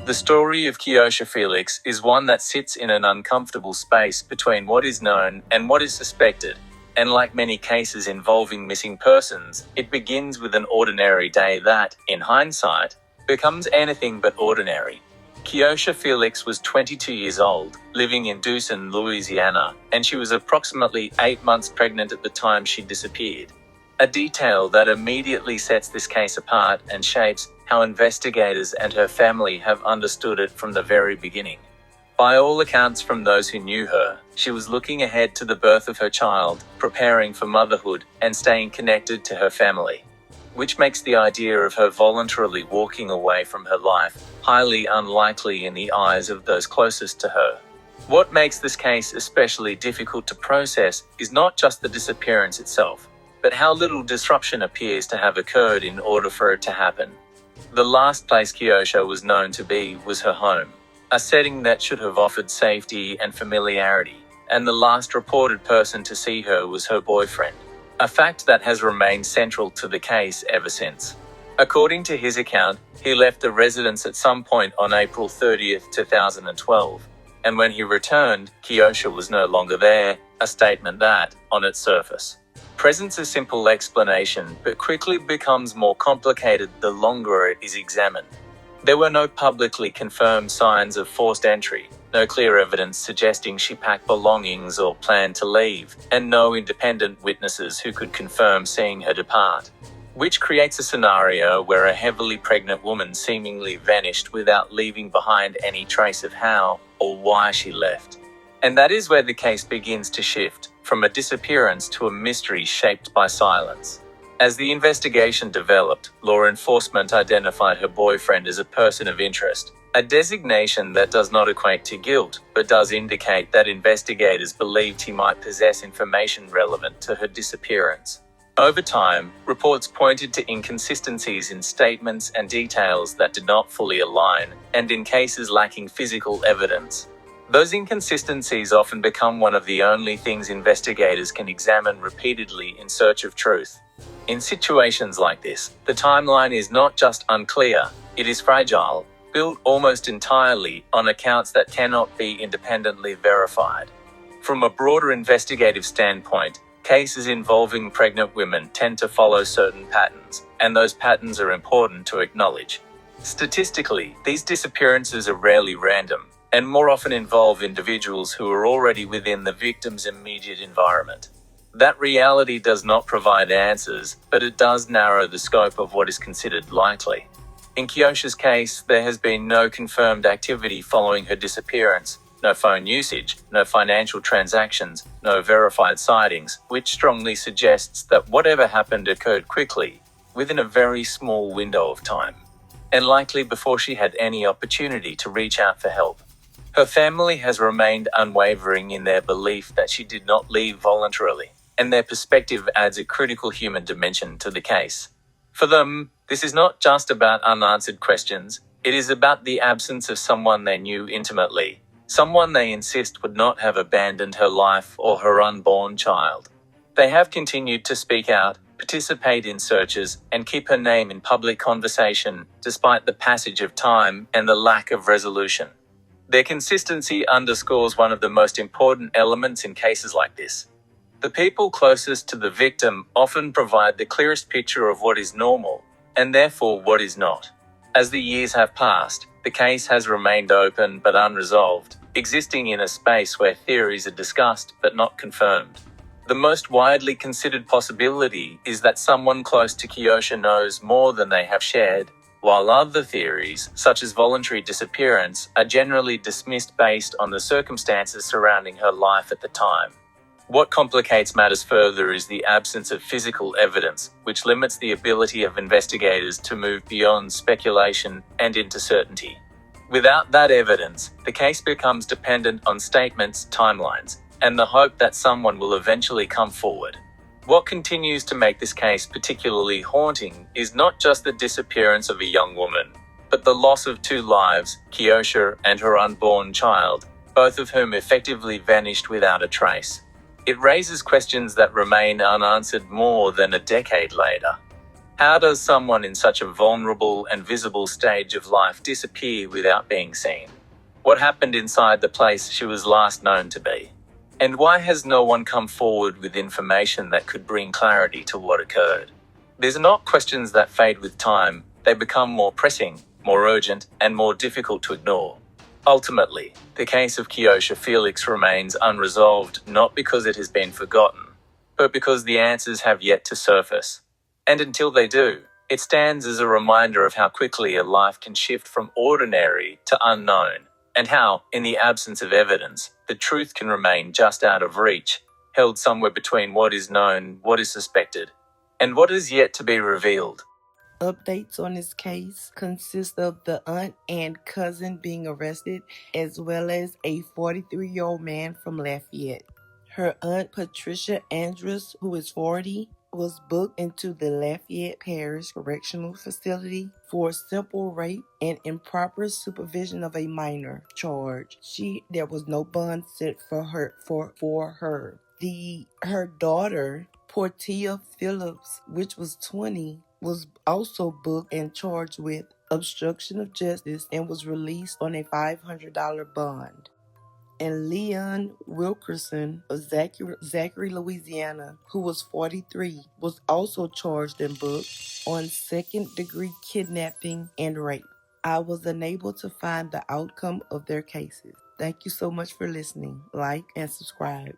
The story of Keiosha Felix is one that sits in an uncomfortable space between what is known and what is suspected. And like many cases involving missing persons, it begins with an ordinary day that, in hindsight, becomes anything but ordinary. Keiosha Felix was 22 years old, living in Duson, Louisiana, and she was approximately 8 months pregnant at the time she disappeared. A detail that immediately sets this case apart and shapes how investigators and her family have understood it from the very beginning. By all accounts from those who knew her, she was looking ahead to the birth of her child, preparing for motherhood, and staying connected to her family. Which makes the idea of her voluntarily walking away from her life highly unlikely in the eyes of those closest to her. What makes this case especially difficult to process is not just the disappearance itself, but how little disruption appears to have occurred in order for it to happen. The last place Keiosha was known to be was her home, a setting that should have offered safety and familiarity, and the last reported person to see her was her boyfriend, a fact that has remained central to the case ever since. According to his account, he left the residence at some point on April 30th, 2012, and when he returned, Keiosha was no longer there, a statement that, on its surface, presents a simple explanation but quickly becomes more complicated the longer it is examined. There were no publicly confirmed signs of forced entry, no clear evidence suggesting she packed belongings or planned to leave, and no independent witnesses who could confirm seeing her depart. Which creates a scenario where a heavily pregnant woman seemingly vanished without leaving behind any trace of how or why she left. And that is where the case begins to shift, from a disappearance to a mystery shaped by silence. As the investigation developed, law enforcement identified her boyfriend as a person of interest, a designation that does not equate to guilt, but does indicate that investigators believed he might possess information relevant to her disappearance. Over time, reports pointed to inconsistencies in statements and details that did not fully align, and in cases lacking physical evidence. Those inconsistencies often become one of the only things investigators can examine repeatedly in search of truth. In situations like this, the timeline is not just unclear, it is fragile, built almost entirely on accounts that cannot be independently verified. From a broader investigative standpoint, cases involving pregnant women tend to follow certain patterns, and those patterns are important to acknowledge. Statistically, these disappearances are rarely random, and more often involve individuals who are already within the victim's immediate environment. That reality does not provide answers, but it does narrow the scope of what is considered likely. In Keiosha's case, there has been no confirmed activity following her disappearance, no phone usage, no financial transactions, no verified sightings, which strongly suggests that whatever happened occurred quickly, within a very small window of time, and likely before she had any opportunity to reach out for help. Her family has remained unwavering in their belief that she did not leave voluntarily, and their perspective adds a critical human dimension to the case. For them, this is not just about unanswered questions, it is about the absence of someone they knew intimately, someone they insist would not have abandoned her life or her unborn child. They have continued to speak out, participate in searches, and keep her name in public conversation, despite the passage of time and the lack of resolution. Their consistency underscores one of the most important elements in cases like this. The people closest to the victim often provide the clearest picture of what is normal, and therefore what is not. As the years have passed, the case has remained open but unresolved, existing in a space where theories are discussed but not confirmed. The most widely considered possibility is that someone close to Keiosha knows more than they have shared, while other theories, such as voluntary disappearance, are generally dismissed based on the circumstances surrounding her life at the time. What complicates matters further is the absence of physical evidence, which limits the ability of investigators to move beyond speculation and into certainty. Without that evidence, the case becomes dependent on statements, timelines, and the hope that someone will eventually come forward. What continues to make this case particularly haunting is not just the disappearance of a young woman, but the loss of 2 lives, Keiosha and her unborn child, both of whom effectively vanished without a trace. It raises questions that remain unanswered more than a decade later. How does someone in such a vulnerable and visible stage of life disappear without being seen? What happened inside the place she was last known to be? And why has no one come forward with information that could bring clarity to what occurred? These are not questions that fade with time, they become more pressing, more urgent, and more difficult to ignore. Ultimately, the case of Keiosha Felix remains unresolved not because it has been forgotten, but because the answers have yet to surface. And until they do, it stands as a reminder of how quickly a life can shift from ordinary to unknown, and how, in the absence of evidence, the truth can remain just out of reach, held somewhere between what is known, what is suspected, and what is yet to be revealed. Updates on this case consist of the aunt and cousin being arrested, as well as a 43-year-old man from Lafayette. Her aunt Patricia Andrews, who is 40, was booked into the Lafayette Parish Correctional Facility for simple rape and improper supervision of a minor charge. There was no bond set for her. Her daughter, Portia Phillips, which was 20, was also booked and charged with obstruction of justice and was released on a $500 bond. And Leon Wilkerson of Zachary, Louisiana, who was 43, was also charged and booked on second-degree kidnapping and rape. I was unable to find the outcome of their cases. Thank you so much for listening. Like and subscribe.